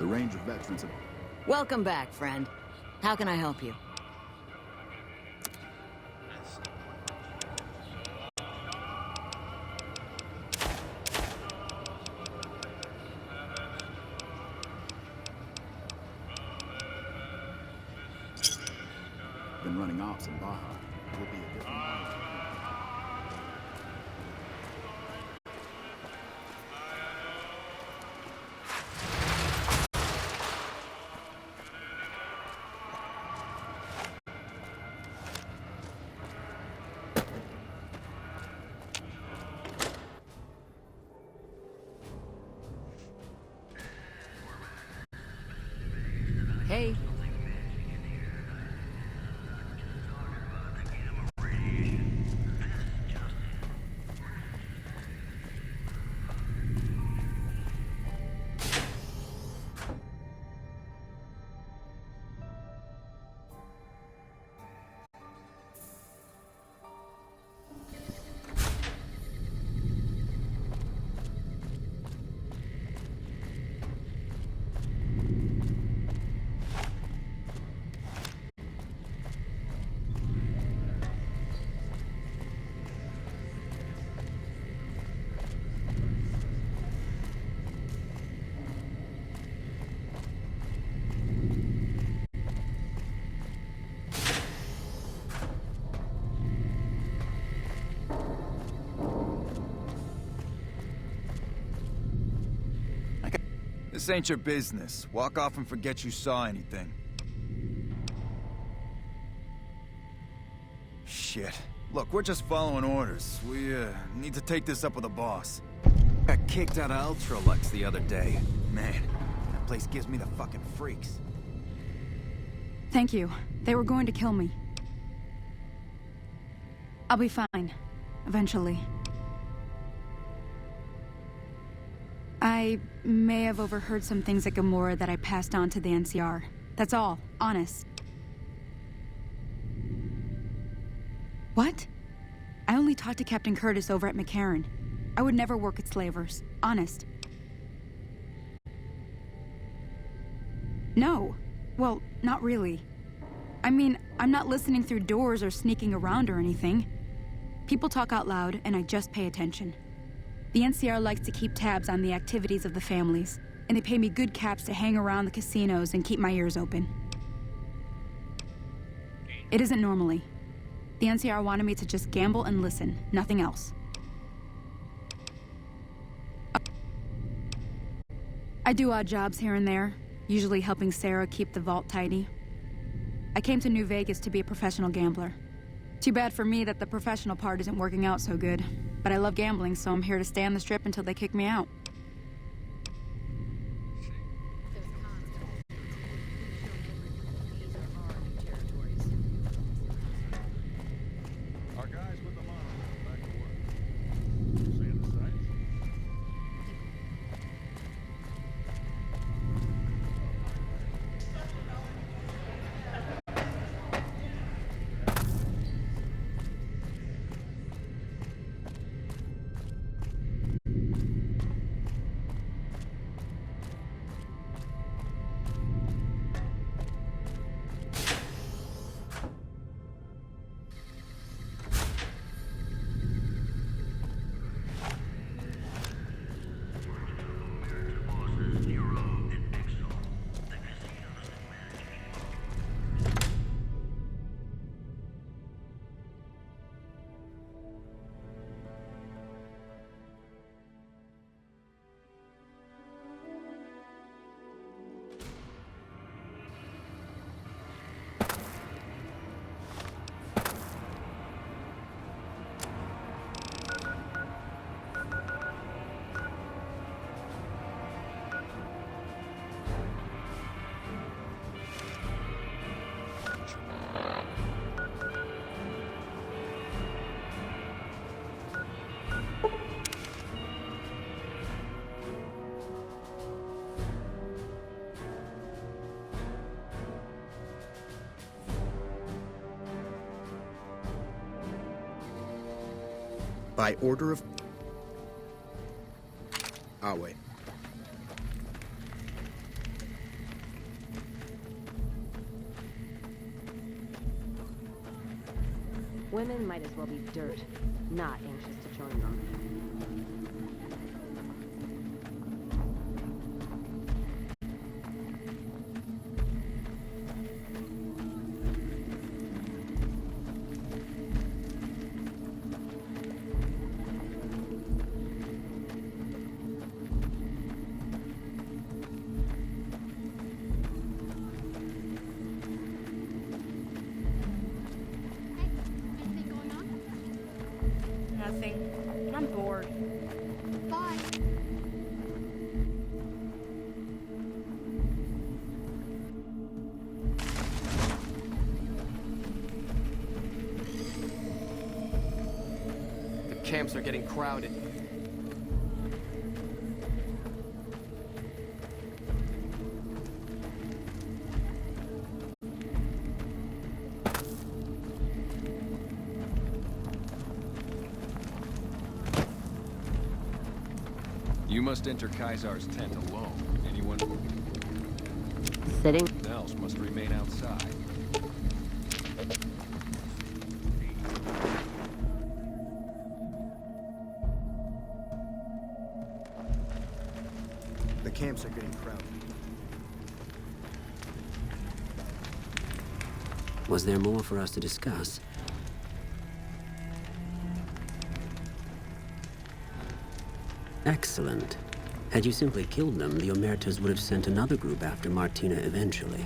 The Ranger veterans have... Welcome back, friend. How can I help you? been running ops in Baja. It will be a different... Hey. This ain't your business. Walk off and forget you saw anything. Shit. Look, we're just following orders. We, need to take this up with the boss. Got kicked out of Ultralux the other day. Man, that place gives me the fucking freaks. Thank you. They were going to kill me. I'll be fine. Eventually. I may have overheard some things at Gamora that I passed on to the NCR. That's all. Honest. What? I only talked to Captain Curtis over at McCarran. I would never work at Slavers. Honest. No. Well, not really. I mean, I'm not listening through doors or sneaking around or anything. People talk out loud, and I just pay attention. The NCR likes to keep tabs on the activities of the families, and they pay me good caps to hang around the casinos and keep my ears open. It isn't normally. The NCR wanted me to just gamble and listen, nothing else. I do odd jobs here and there, usually helping Sarah keep the vault tidy. I came to New Vegas to be a professional gambler. Too bad for me that the professional part isn't working out so good. But I love gambling, so I'm here to stay on the strip until they kick me out. Our guys with the monitor back to work. Seeing the sights? By order of... I'll wait. Women might as well be dirt, not anxious to join them. Anything going on? Nothing. I'm bored. Bye. The camps are getting crowded. You must enter Kaisar's tent alone. Anyone Sitting? else must remain outside. The camps are getting crowded. Was there more for us to discuss? Excellent. Had you simply killed them, the Omertas would have sent another group after Martina eventually.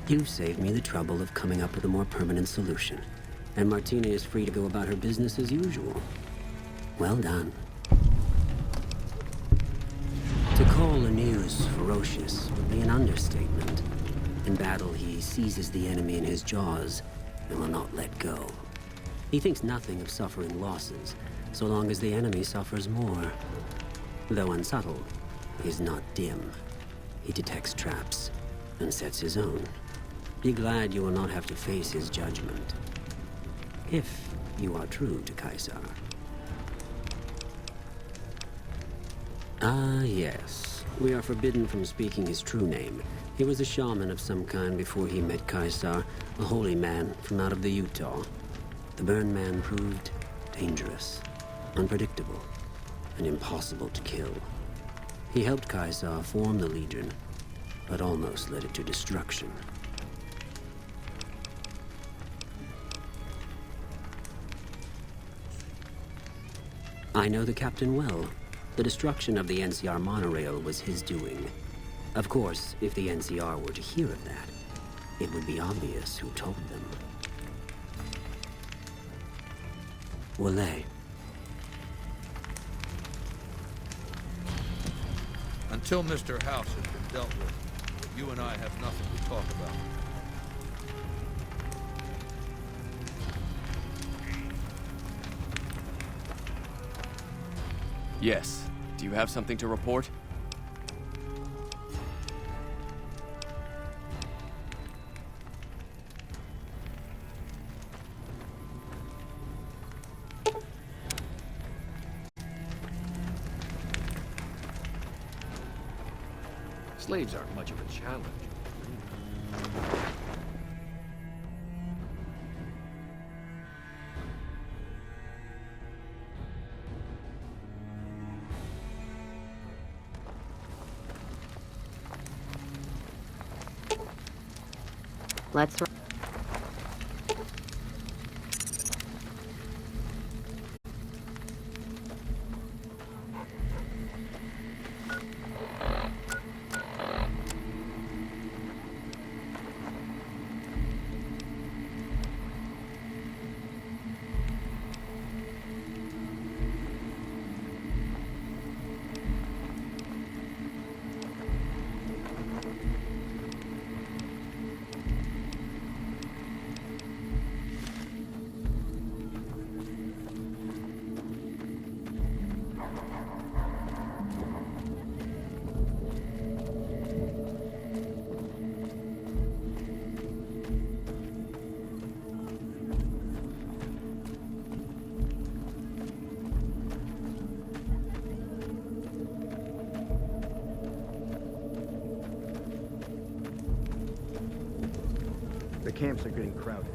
You've saved me the trouble of coming up with a more permanent solution. And Martina is free to go about her business as usual. Well done. To call Anus ferocious would be an understatement. In battle, he seizes the enemy in his jaws and will not let go. He thinks nothing of suffering losses, so long as the enemy suffers more. Though unsubtle, he is not dim. He detects traps and sets his own. Be glad you will not have to face his judgment. If you are true to Kaisar. Ah, yes. We are forbidden from speaking his true name. He was a shaman of some kind before he met Kaisar, a holy man from out of the Utah. The Burn Man proved dangerous, unpredictable, and impossible to kill. He helped Kaisar form the Legion, but almost led it to destruction. I know the captain well. The destruction of the NCR monorail was his doing. Of course, if the NCR were to hear of that, it would be obvious who told them. Willay. Until Mr. House has been dealt with, you and I have nothing to talk about. Yes. Do you have something to report? Slaves aren't much of a challenge. Let's... The camps are getting crowded.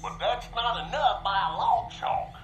But that's not enough by a long shot.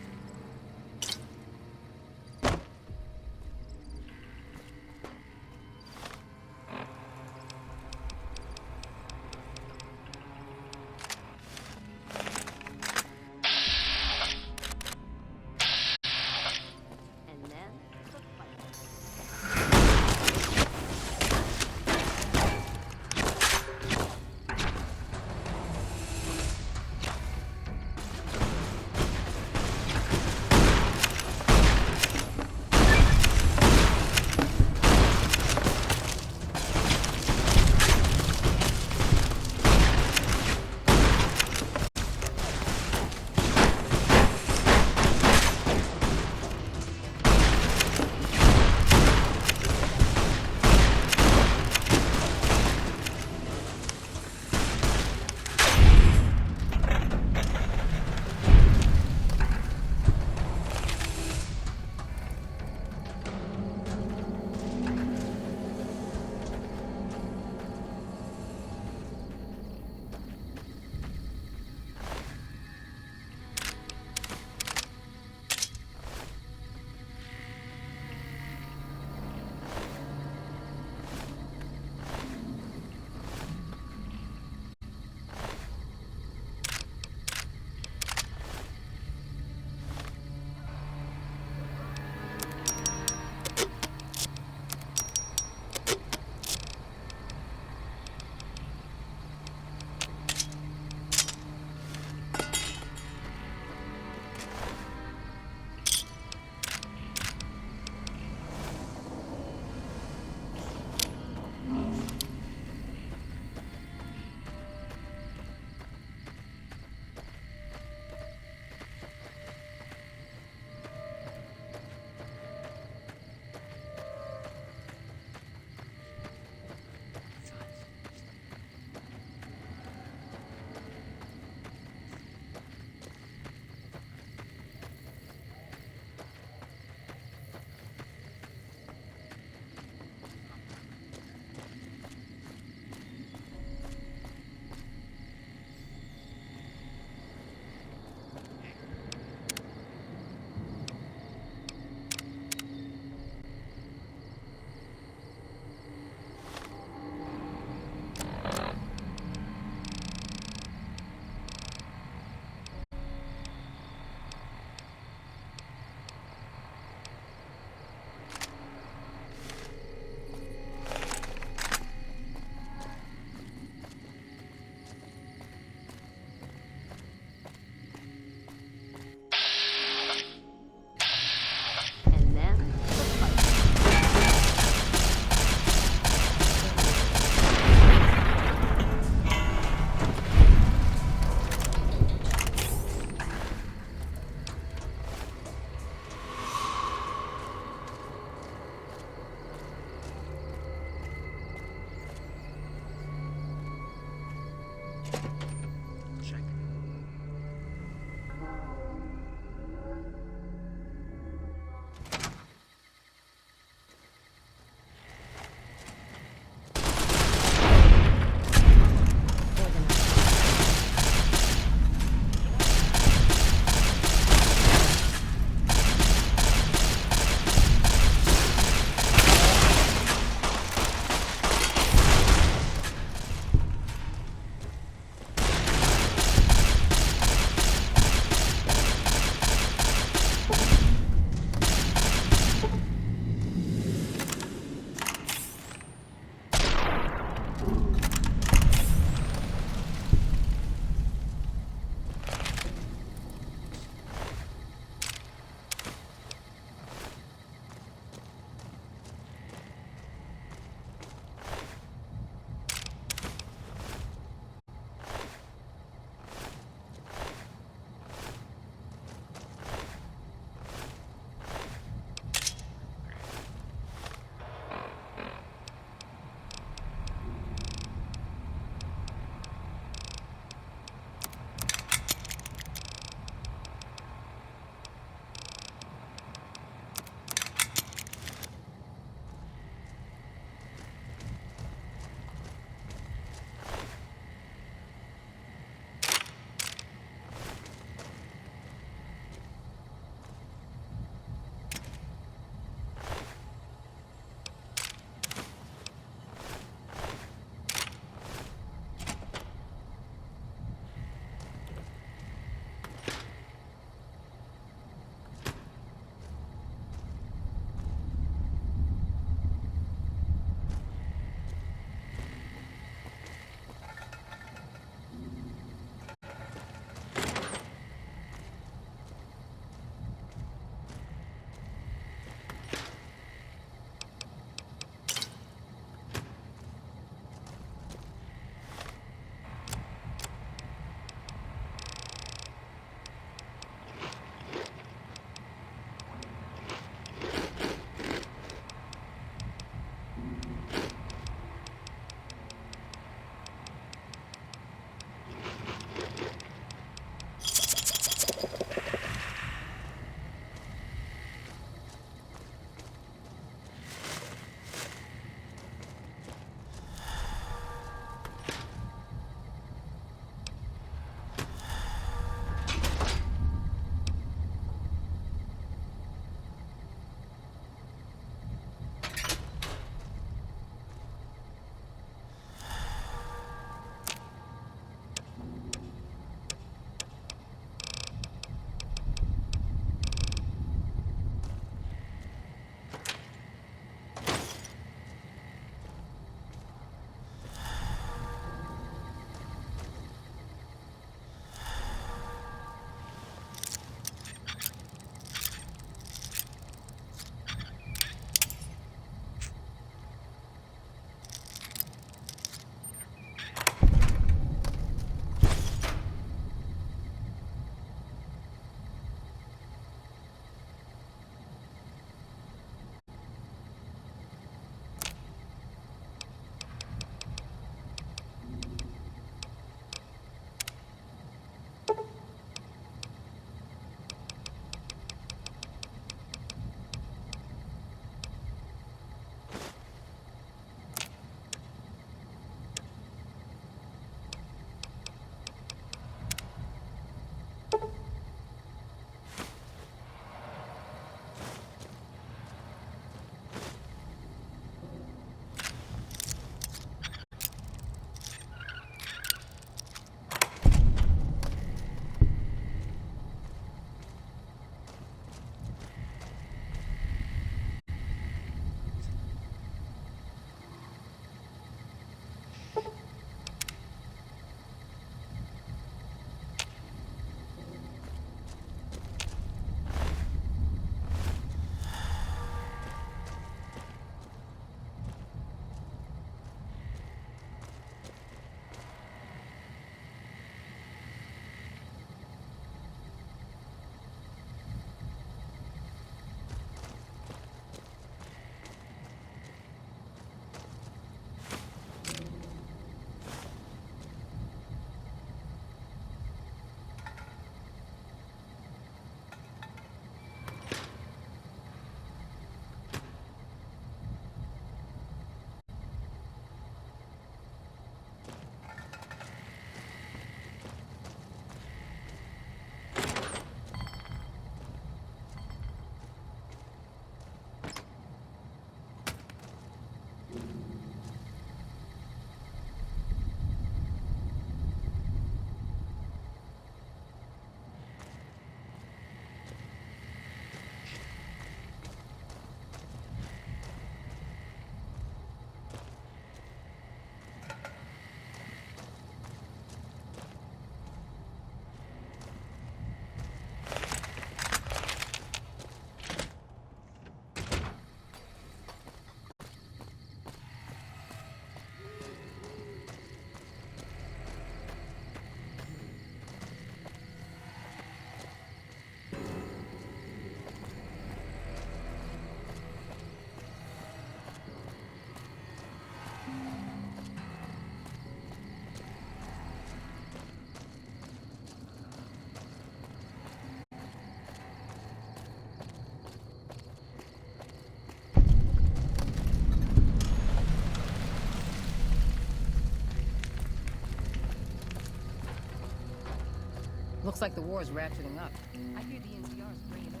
Looks like the war's ratcheting up. I hear the NCR's bringing in a...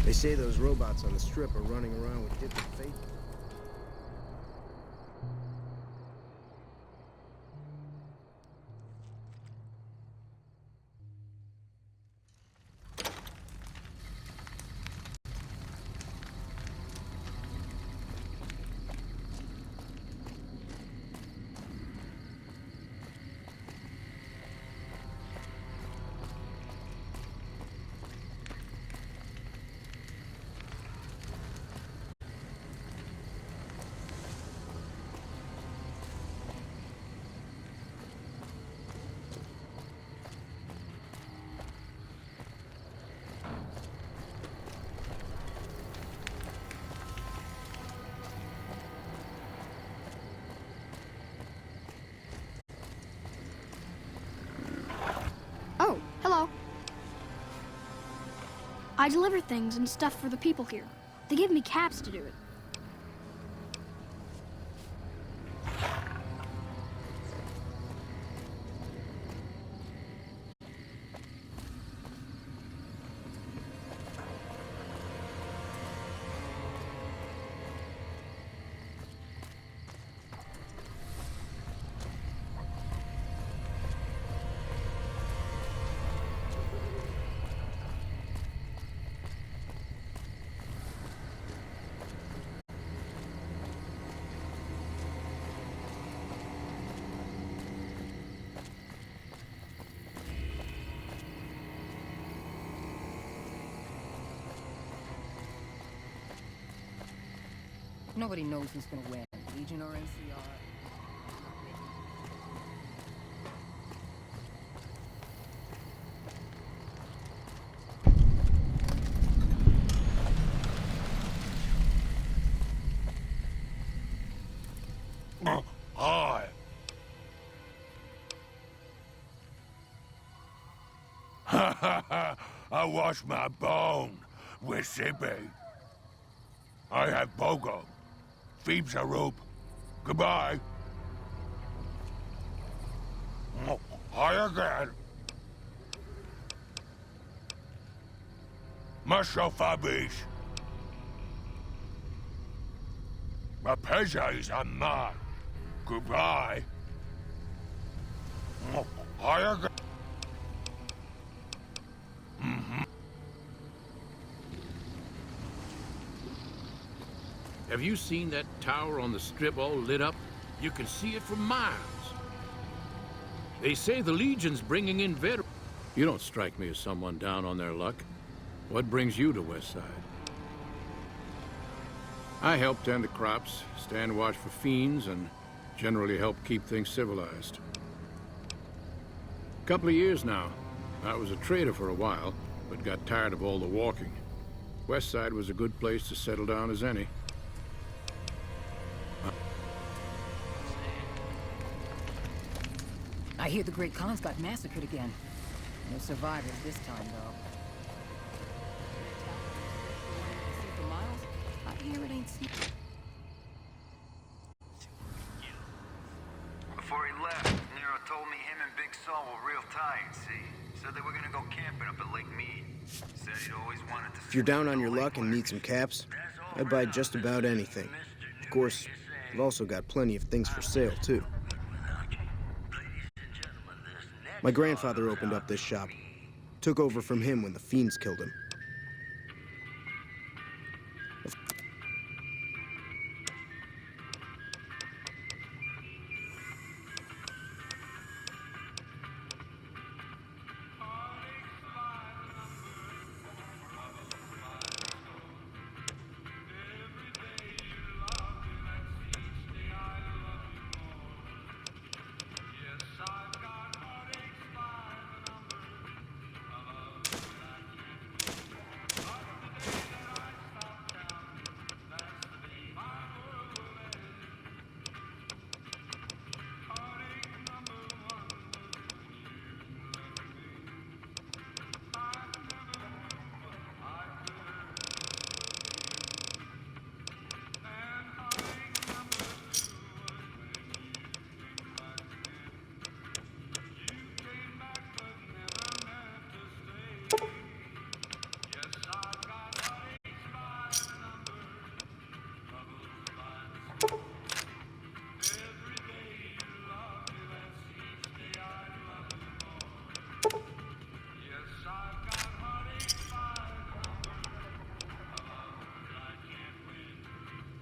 They say those robots on the strip are running around with different faces. Oh, hello. I deliver things and stuff for the people here. They give me cabs to do it. Nobody knows who's gonna win, Legion or NCR. Hi. I wash my bone with Sippy. I have Bogo. Phoebe's a rope. Goodbye. Hi again. Masho Fabish. My pleasure is on mine. Goodbye. Hi again. Have you seen that tower on the strip all lit up? You can see it for miles. They say the Legion's bringing in veterans. You don't strike me as someone down on their luck. What brings you to Westside? I help tend the crops, stand watch for fiends, and generally help keep things civilized. Couple of years now. I was a trader for a while, but got tired of all the walking. Westside was a good place to settle down as any. I hear the Great Khans got massacred again. No survivors this time, though. here it ain't safe. Before he left, Nero told me him and Big Saul were real tight, see? Said they were gonna go camping up at Lake Mead. Said he'd always wanted to... If you're down on your luck and need some caps, I'd buy just about anything. Of course, I've also got plenty of things for sale, too. My grandfather opened up this shop. Took over from him when the fiends killed him.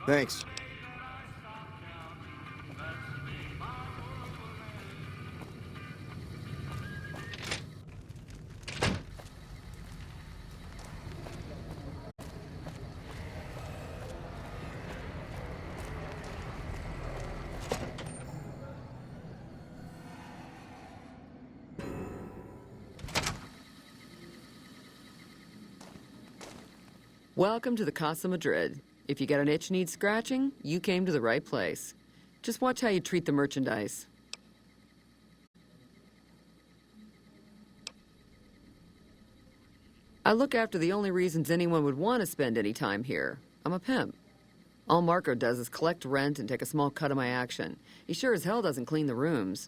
Thanks. Welcome to the Casa Madrid. If you got an itch needs scratching, you came to the right place. Just watch how you treat the merchandise. I look after the only reasons anyone would want to spend any time here. I'm a pimp. All Marco does is collect rent and take a small cut of my action. He sure as hell doesn't clean the rooms.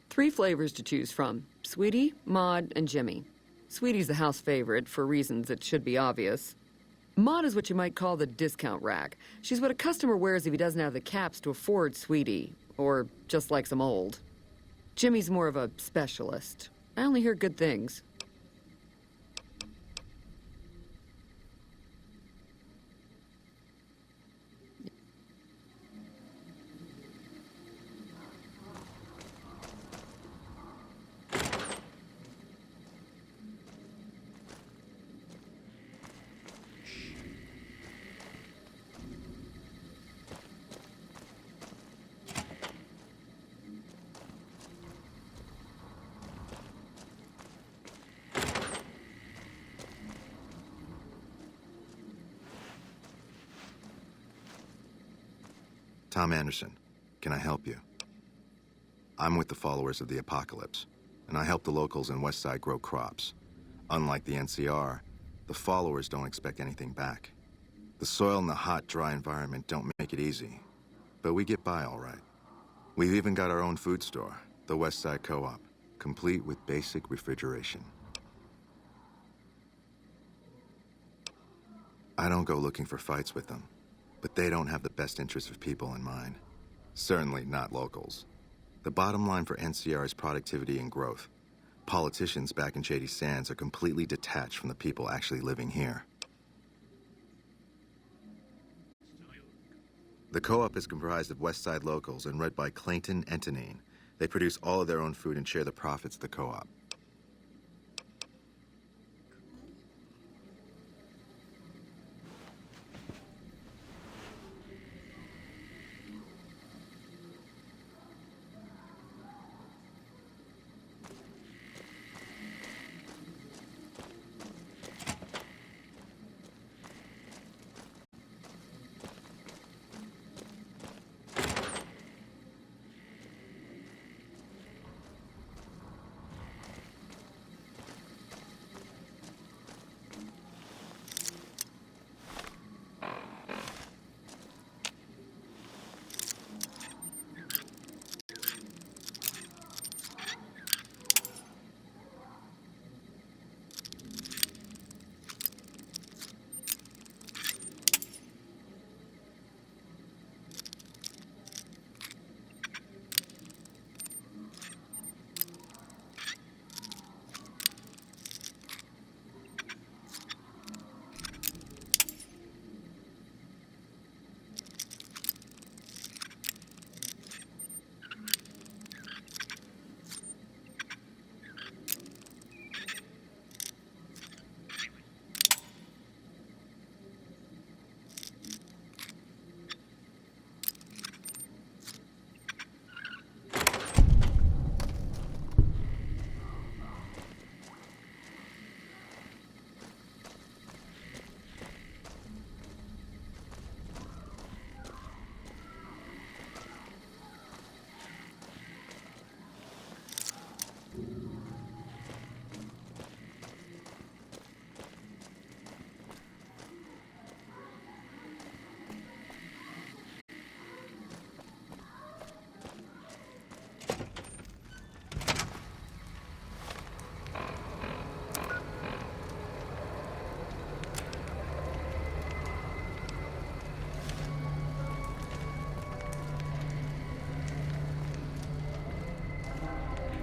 3 flavors to choose from: Sweetie, Maud, and Jimmy. Sweetie's the house favorite, for reasons that should be obvious. Maud is what you might call the discount rack. She's what a customer wears if he doesn't have the caps to afford Sweetie, or just likes them old. Jimmy's more of a specialist. I only hear good things. Tom Anderson, can I help you? I'm with the followers of the apocalypse, and I help the locals in Westside grow crops. Unlike the NCR, the followers don't expect anything back. The soil and the hot, dry environment don't make it easy, but we get by all right. We've even got our own food store, the Westside Co-op, complete with basic refrigeration. I don't go looking for fights with them, but they don't have the best interests of people in mind. Certainly not locals. The bottom line for NCR is productivity and growth. Politicians back in Shady Sands are completely detached from the people actually living here. The co-op is comprised of Westside locals and run by Clayton Entonine. They produce all of their own food and share the profits of the co-op.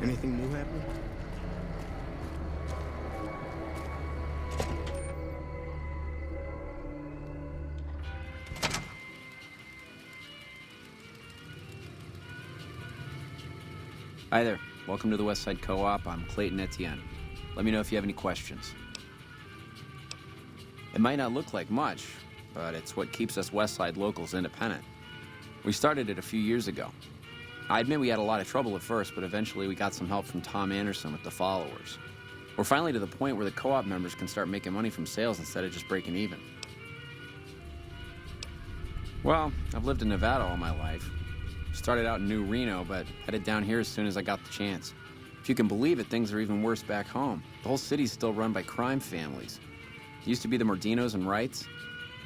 Anything new happening? Hi there. Welcome to the Westside Co-op. I'm Clayton Etienne. Let me know if you have any questions. It might not look like much, but it's what keeps us Westside locals independent. We started it a few years ago. I admit we had a lot of trouble at first, but eventually we got some help from Tom Anderson with the followers. We're finally to the point where the co-op members can start making money from sales instead of just breaking even. Well, I've lived in Nevada all my life. Started out in New Reno, but headed down here as soon as I got the chance. If you can believe it, things are even worse back home. The whole city's still run by crime families. It used to be the Mordinos and Wrights.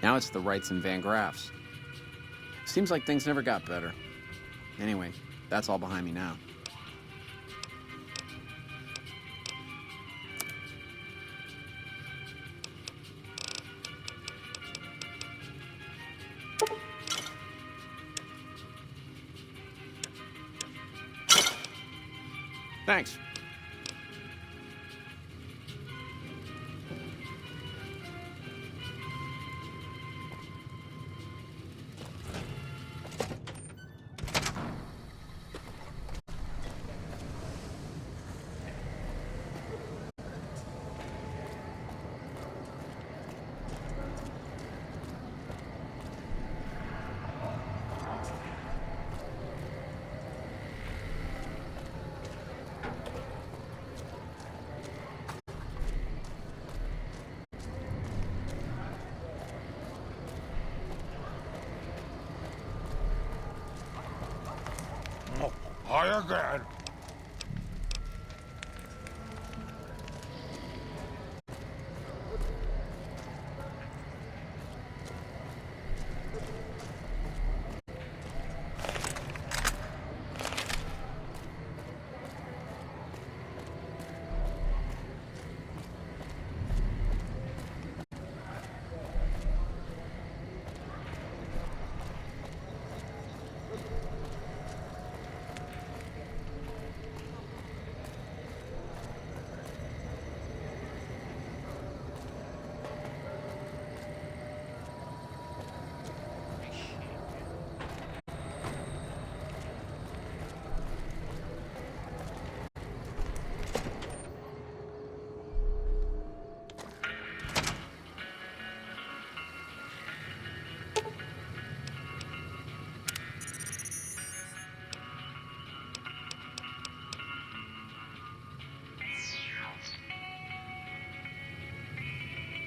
Now it's the Wrights and Van Graffs. Seems like things never got better. Anyway, that's all behind me now. Thanks. Hi again.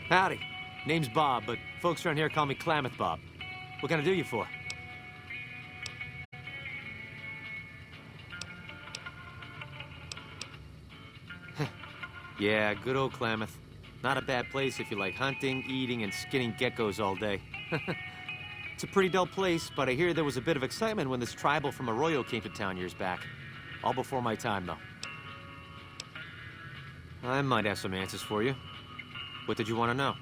Howdy. Name's Bob, but folks around here call me Klamath Bob. What can I do you for? Yeah, good old Klamath. Not a bad place if you like hunting, eating, and skinning geckos all day. It's a pretty dull place, but I hear there was a bit of excitement when this tribal from Arroyo came to town years back. All before my time, though. I might have some answers for you. What did you want to know?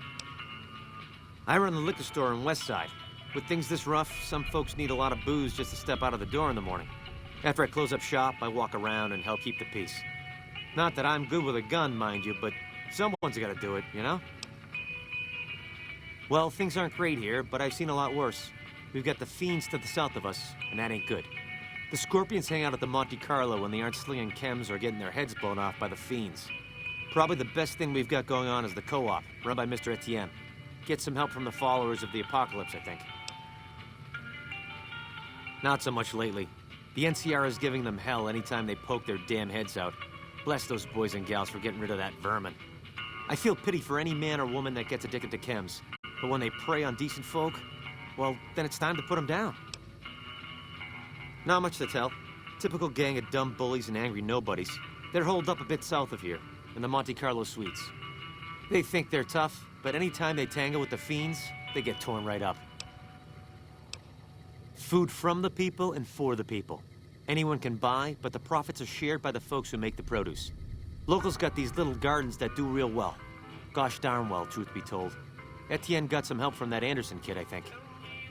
I run the liquor store in Westside. With things this rough, some folks need a lot of booze just to step out of the door in the morning. After I close up shop, I walk around and help keep the peace. Not that I'm good with a gun, mind you, but someone's got to do it, you know? Well, things aren't great here, but I've seen a lot worse. We've got the fiends to the south of us, and that ain't good. The Scorpions hang out at the Monte Carlo when they aren't slinging chems or getting their heads blown off by the fiends. Probably the best thing we've got going on is the co-op, run by Mr. Etienne. Get some help from the followers of the apocalypse, I think. Not so much lately. The NCR is giving them hell anytime they poke their damn heads out. Bless those boys and gals for getting rid of that vermin. I feel pity for any man or woman that gets addicted to chems. But when they prey on decent folk, well, then it's time to put them down. Not much to tell. Typical gang of dumb bullies and angry nobodies. They're holed up a bit south of here, in the Monte Carlo suites. They think they're tough, but anytime they tango with the fiends, they get torn right up. Food from the people and for the people. Anyone can buy, but the profits are shared by the folks who make the produce. Locals got these little gardens that do real well. Gosh darn well, truth be told. Etienne got some help from that Anderson kid, I think.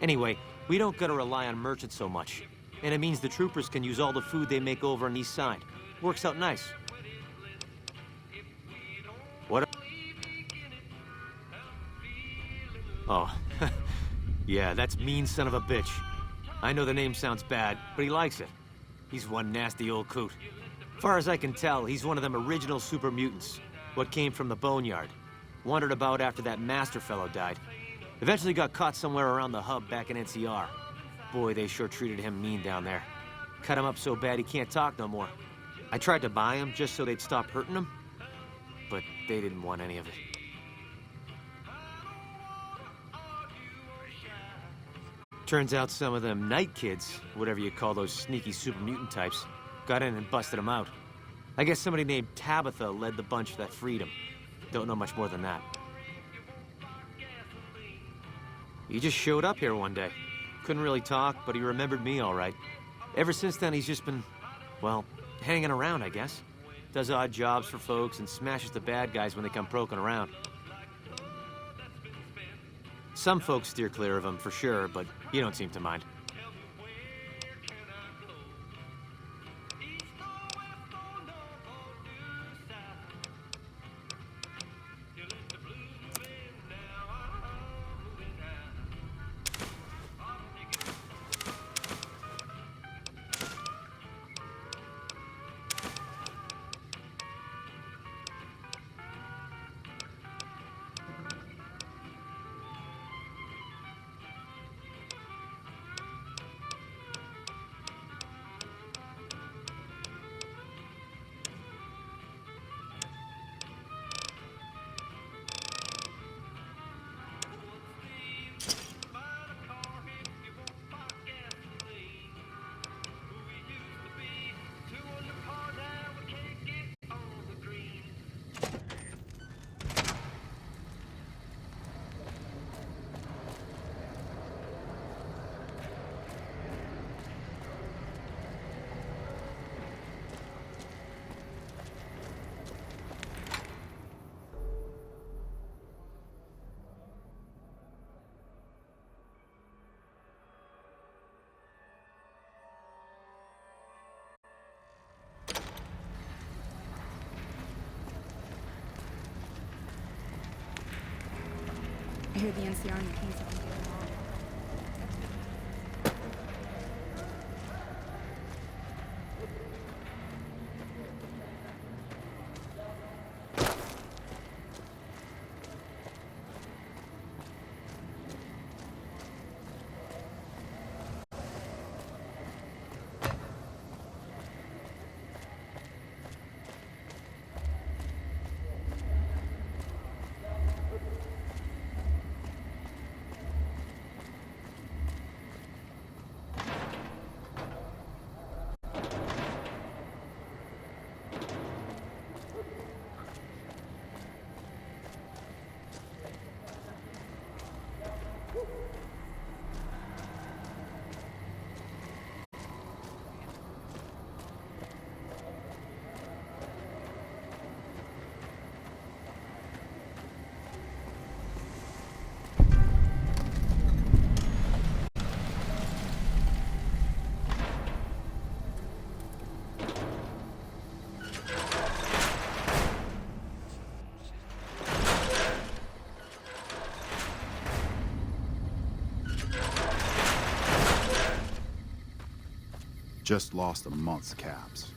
Anyway, we don't gotta rely on merchants so much. And it means the troopers can use all the food they make over on the east side. Works out nice. What? Oh, yeah, that's mean son of a bitch. I know the name sounds bad, but he likes it. He's one nasty old coot. Far as I can tell, he's one of them original super mutants. What came from the boneyard. Wandered about after that master fellow died. Eventually got caught somewhere around the hub back in NCR. Boy, they sure treated him mean down there. Cut him up so bad he can't talk no more. I tried to buy him just so they'd stop hurting him, but they didn't want any of it. Turns out some of them night kids, whatever you call those sneaky super mutant types, got in and busted him out. I guess somebody named Tabitha led the bunch that freed him. Don't know much more than that. He just showed up here one day. Couldn't really talk, but he remembered me all right. Ever since then, he's just been, well, hanging around, I guess. Does odd jobs for folks and smashes the bad guys when they come poking around. Some folks steer clear of him for sure, but you don't seem to mind. I hear the NCR and the Kings have been getting along. Just lost a month's caps.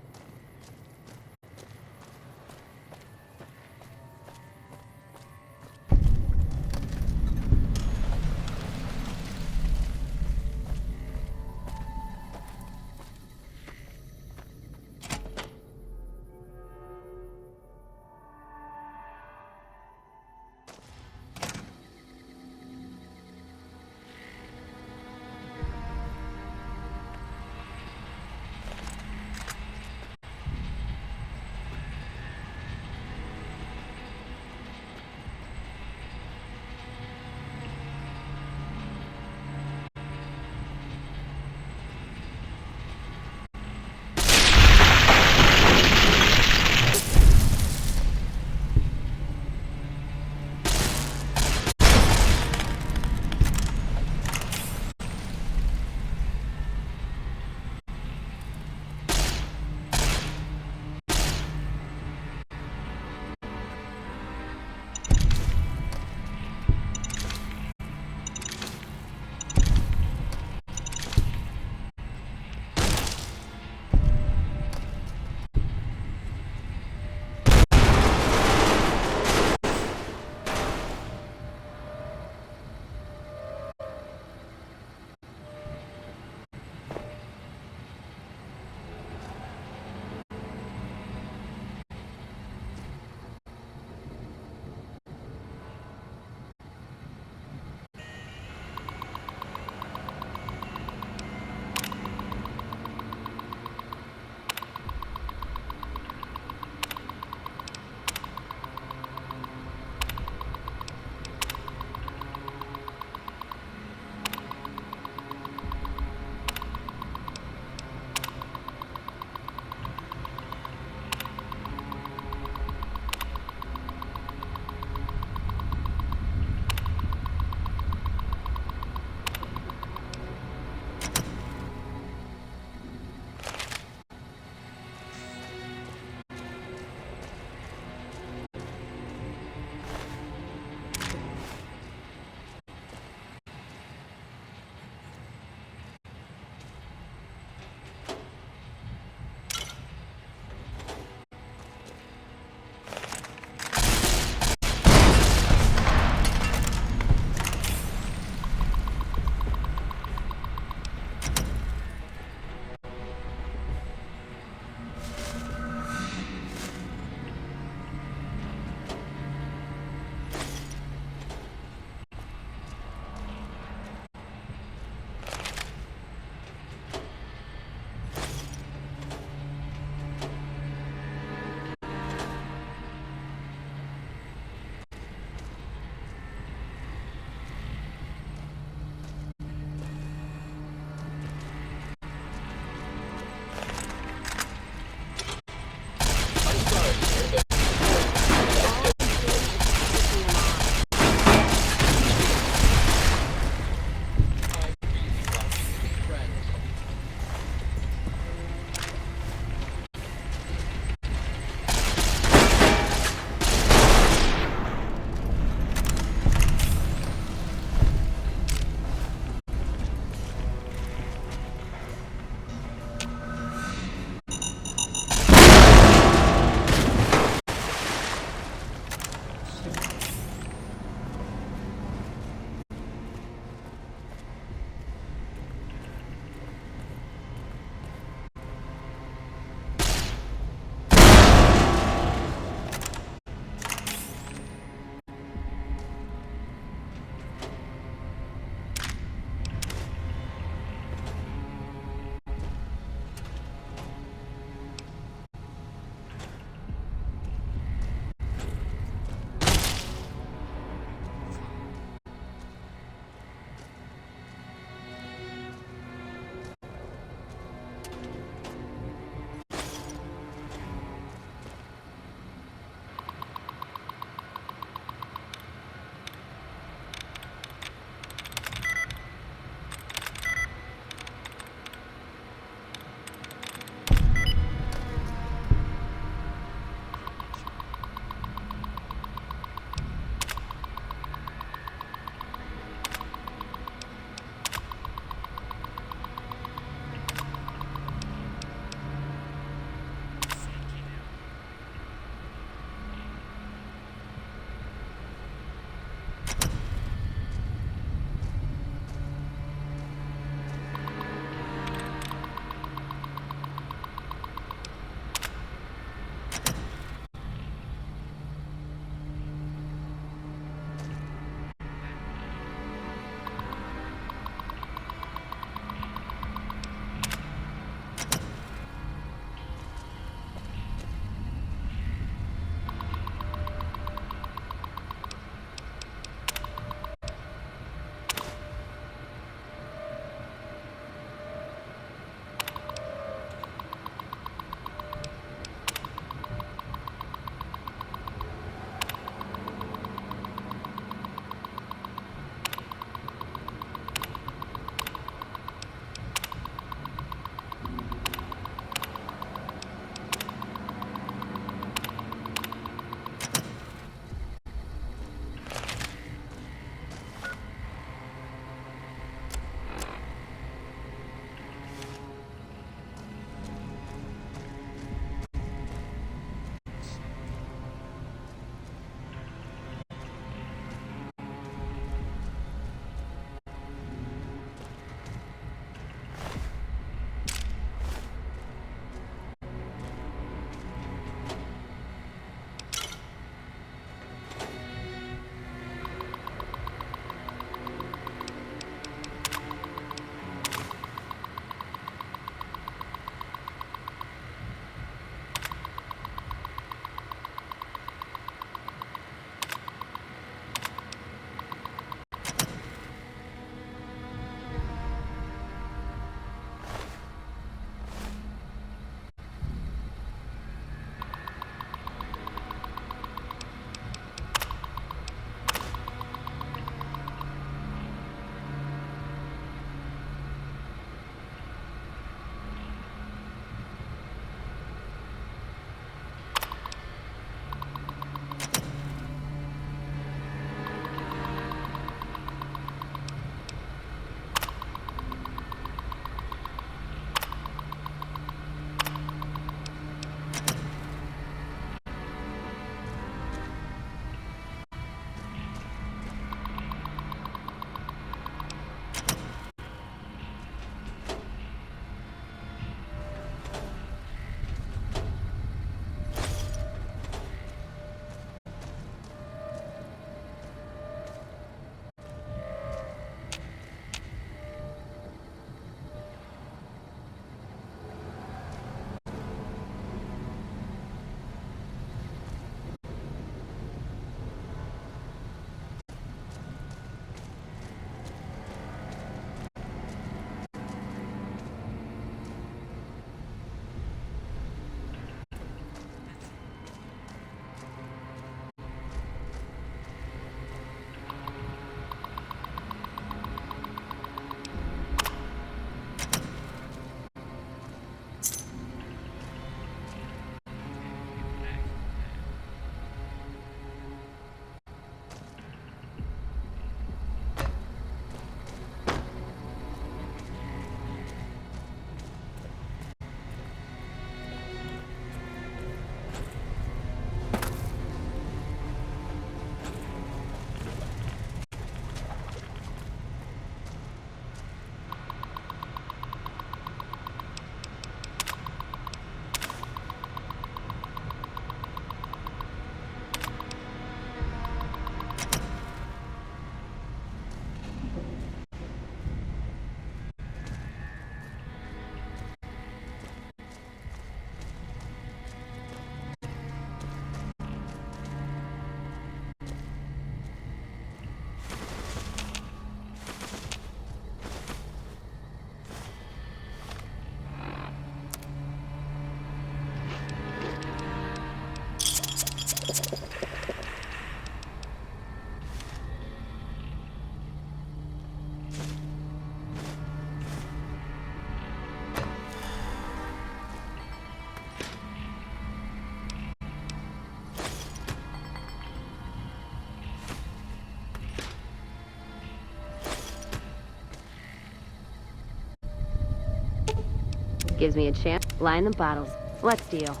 Gives me a chance. Line the bottles. Let's deal.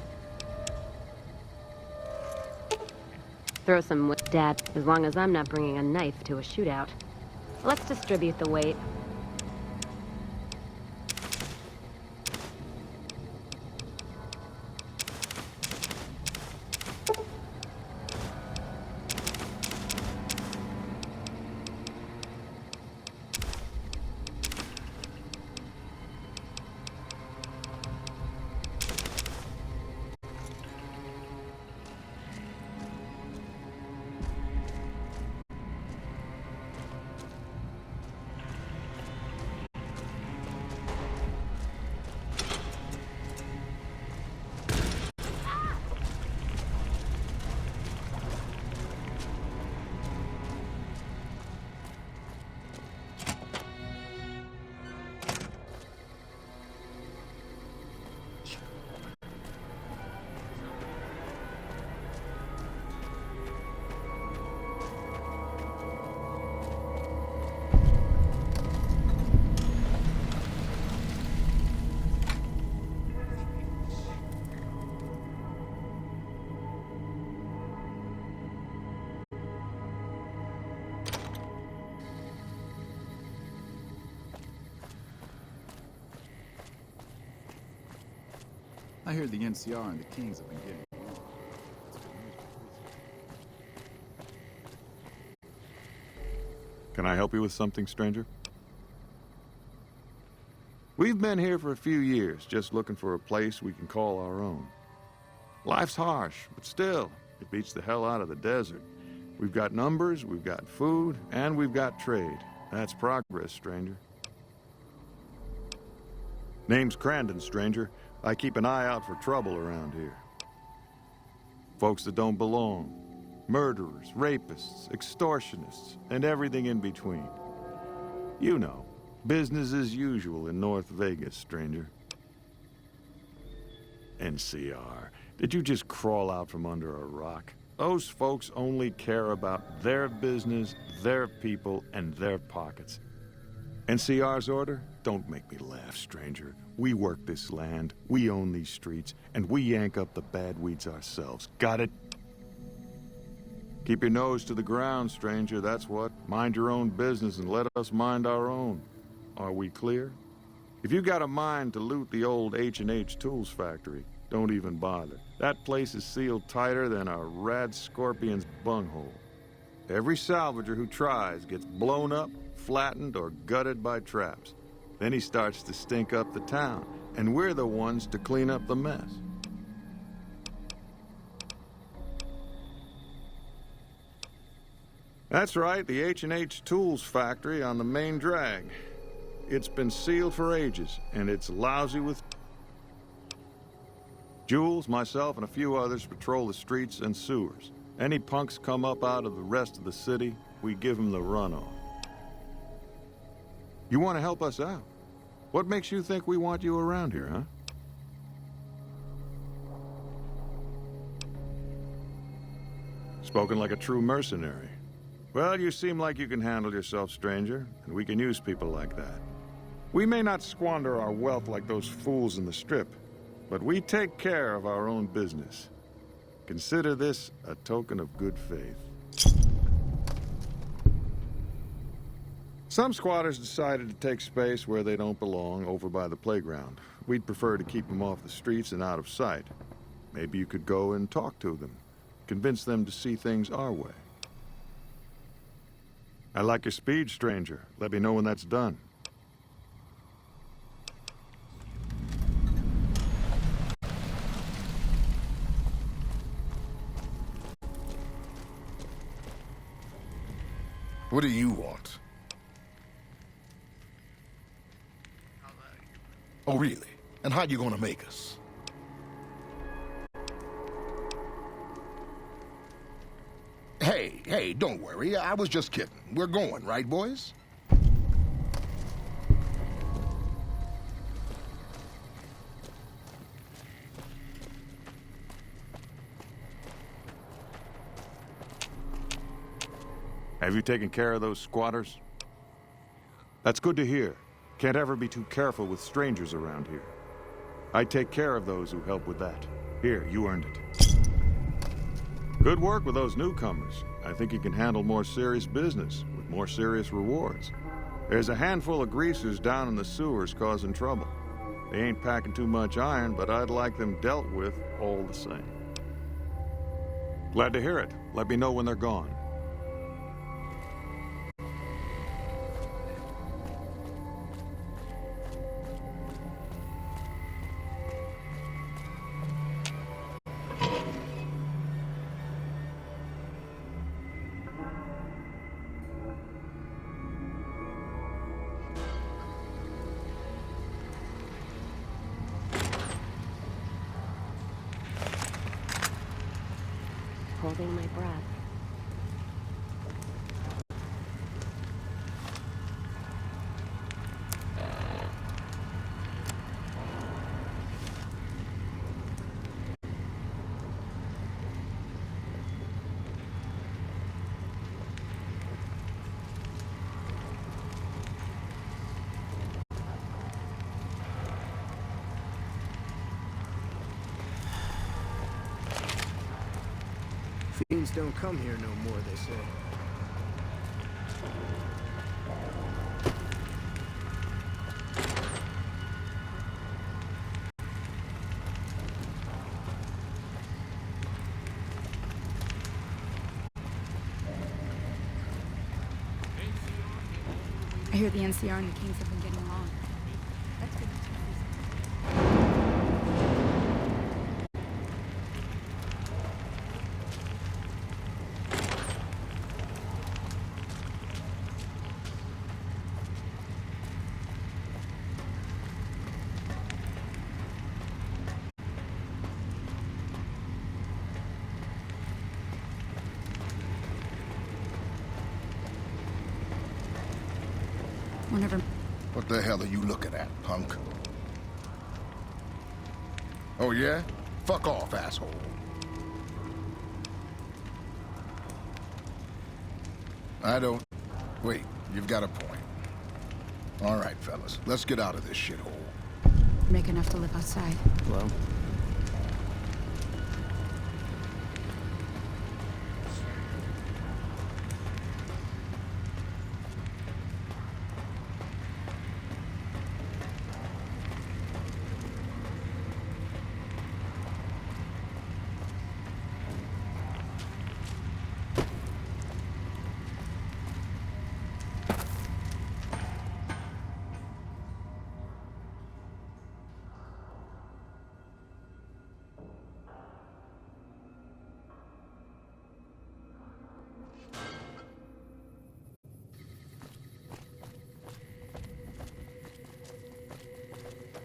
Throw some Dad, as long as I'm not bringing a knife to a shootout. Let's distribute the weight. I hear the NCR and the Kings have been getting along. Can I help you with something, stranger? We've been here for a few years, just looking for a place we can call our own. Life's harsh, but still, it beats the hell out of the desert. We've got numbers, we've got food, and we've got trade. That's progress, stranger. Name's Crandon, stranger. I keep an eye out for trouble around here. Folks that don't belong. Murderers, rapists, extortionists, and everything in between. You know, business as usual in North Vegas, stranger. NCR, did you just crawl out from under a rock? Those folks only care about their business, their people, and their pockets. NCR's order? Don't make me laugh, stranger. We work this land, we own these streets, and we yank up the bad weeds ourselves. Got it? Keep your nose to the ground, stranger, that's what. Mind your own business and let us mind our own. Are we clear? If you got a mind to loot the old H&H Tools factory, don't even bother. That place is sealed tighter than a rad scorpion's bunghole. Every salvager who tries gets blown up, flattened, or gutted by traps. Then he starts to stink up the town, and we're the ones to clean up the mess. That's right, the H&H Tools factory on the main drag. It's been sealed for ages, and it's lousy with... Jules, myself, and a few others patrol the streets and sewers. Any punks come up out of the rest of the city, we give them the runoff. You want to help us out? What makes you think we want you around here, huh? Spoken like a true mercenary. Well, you seem like you can handle yourself, stranger, and we can use people like that. We may not squander our wealth like those fools in the Strip, but we take care of our own business. Consider this a token of good faith. Some squatters decided to take space where they don't belong, over by the playground. We'd prefer to keep them off the streets and out of sight. Maybe you could go and talk to them, convince them to see things our way. I like your speed, stranger. Let me know when that's done. What do you want? Oh, really? And how you gonna make us? Hey, don't worry. I was just kidding. We're going, right, boys? Have you taken care of those squatters? That's good to hear. Can't ever be too careful with strangers around here. I take care of those who help with that. Here, you earned it. Good work with those newcomers. I think you can handle more serious business with more serious rewards. There's a handful of greasers down in the sewers causing trouble. They ain't packing too much iron, but I'd like them dealt with all the same. Glad to hear it. Let me know when they're gone. Holding my breath. Fiends don't come here no more, they say. I hear the NCR and the Kings have been getting along. That's good. Whenever. What the hell are you looking at, punk? Oh, yeah? Fuck off, asshole. I don't... Wait, you've got a point. All right, fellas, let's get out of this shithole. Make enough to live outside. Well,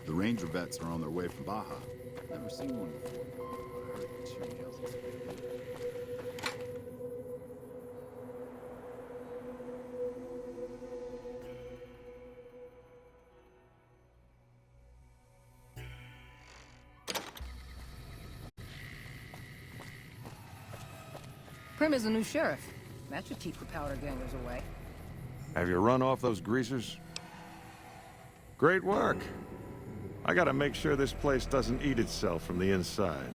The Ranger vets are on their way from Baja. Never seen one before. I heard the shooting hell's a big deal. Prim is the new sheriff. That should keep the powder gangers away. Have you run off those greasers? Great work. I gotta make sure this place doesn't eat itself from the inside.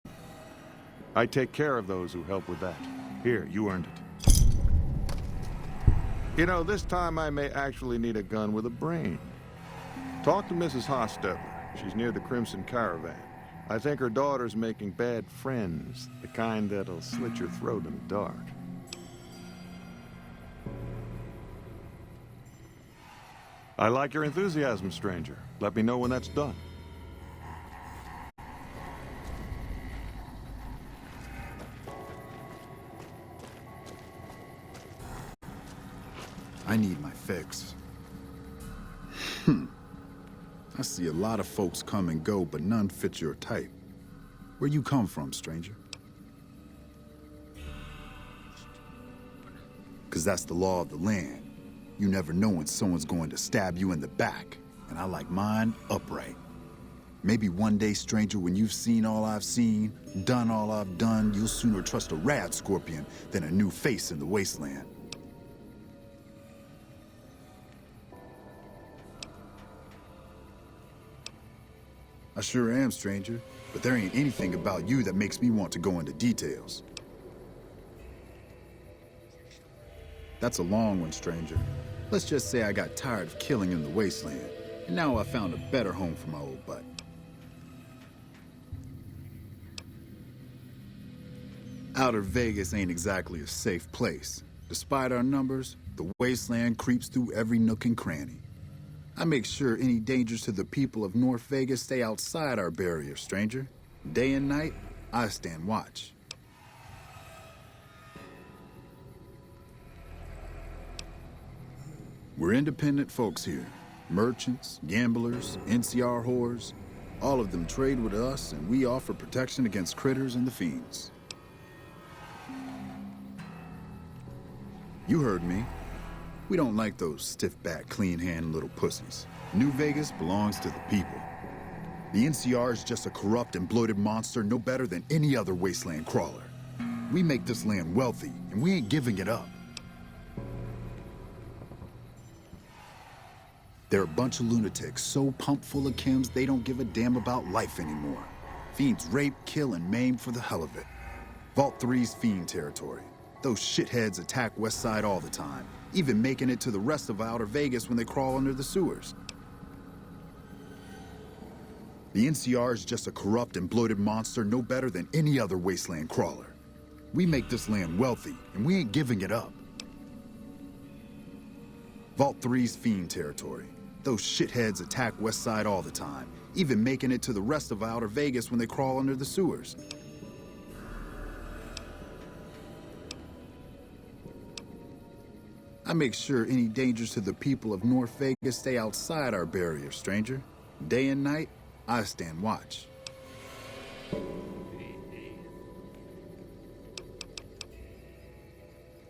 I take care of those who help with that. Here, you earned it. You know, this time I may actually need a gun with a brain. Talk to Mrs. Hostetler. She's near the Crimson Caravan. I think her daughter's making bad friends, the kind that'll slit your throat in the dark. I like your enthusiasm, stranger. Let me know when that's done. I need my fix. I see a lot of folks come and go, but none fit your type. Where you come from, stranger? 'Cause that's the law of the land. You never know when someone's going to stab you in the back, and I like mine upright. Maybe one day, stranger, when you've seen all I've seen, done all I've done, you'll sooner trust a rad scorpion than a new face in the wasteland. I sure am, stranger. But there ain't anything about you that makes me want to go into details. That's a long one, stranger. Let's just say I got tired of killing in the wasteland, and now I found a better home for my old butt. Outer Vegas ain't exactly a safe place. Despite our numbers, the wasteland creeps through every nook and cranny. I make sure any dangers to the people of North Vegas stay outside our barrier, stranger. Day and night, I stand watch. We're independent folks here. Merchants, gamblers, NCR whores. All of them trade with us, and we offer protection against critters and the fiends. You heard me. We don't like those stiff-backed, clean-handed little pussies. New Vegas belongs to the people. The NCR is just a corrupt and bloated monster no better than any other wasteland crawler. We make this land wealthy, and we ain't giving it up. They're a bunch of lunatics so pumped full of chems they don't give a damn about life anymore. Fiends rape, kill, and maim for the hell of it. Vault 3's fiend territory. Those shitheads attack West Side all the time, even making it to the rest of Outer Vegas when they crawl under the sewers. The NCR is just a corrupt and bloated monster no better than any other wasteland crawler. We make this land wealthy, and we ain't giving it up. Vault 3's fiend territory. Those shitheads attack West Side all the time, even making it to the rest of Outer Vegas when they crawl under the sewers. I make sure any dangers to the people of North Vegas stay outside our barrier, stranger. Day and night, I stand watch.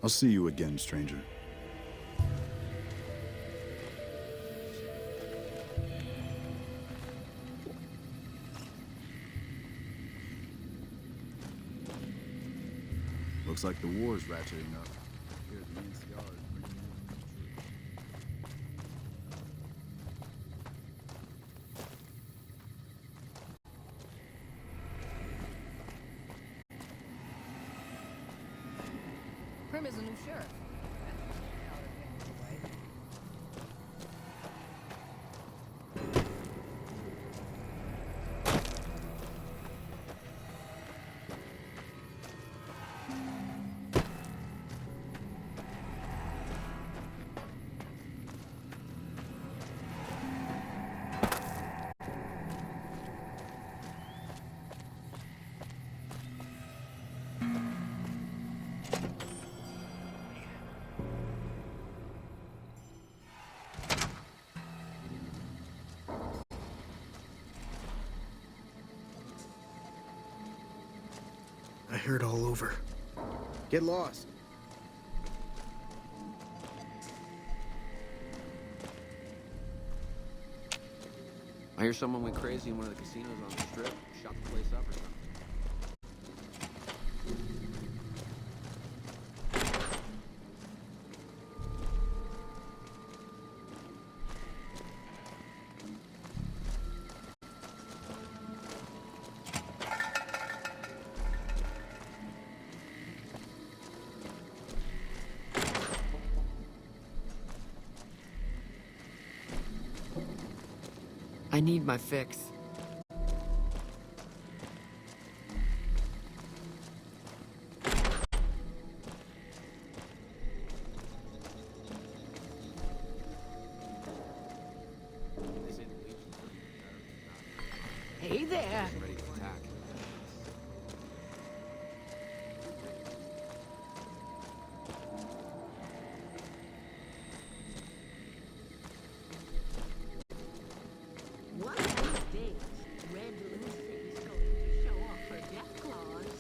I'll see you again, stranger. Looks like the war's ratcheting up. Here, the NCR is bringing Prim is a new sheriff. I heard all over. Get lost. I hear someone went crazy in one of the casinos on the strip, shot the place up or something. I need my fix. Hey there. Ready to attack. One of these days, Red Lucy's going to show off her death claws.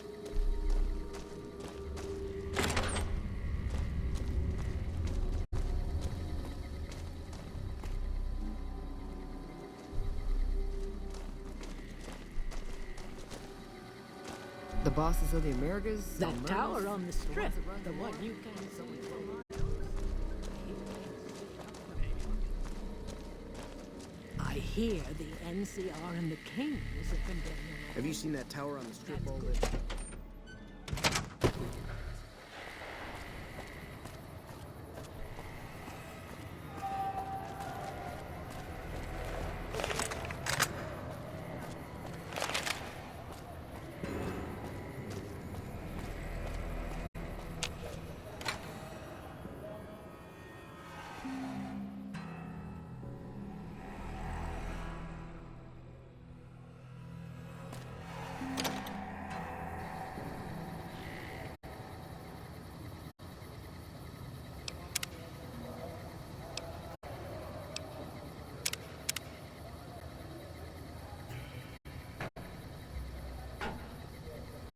The bosses of the Americas? That tower on the strip, the one you can see from I Here, the NCR and the Kings have been getting along. Have you seen that tower on the strip all lit?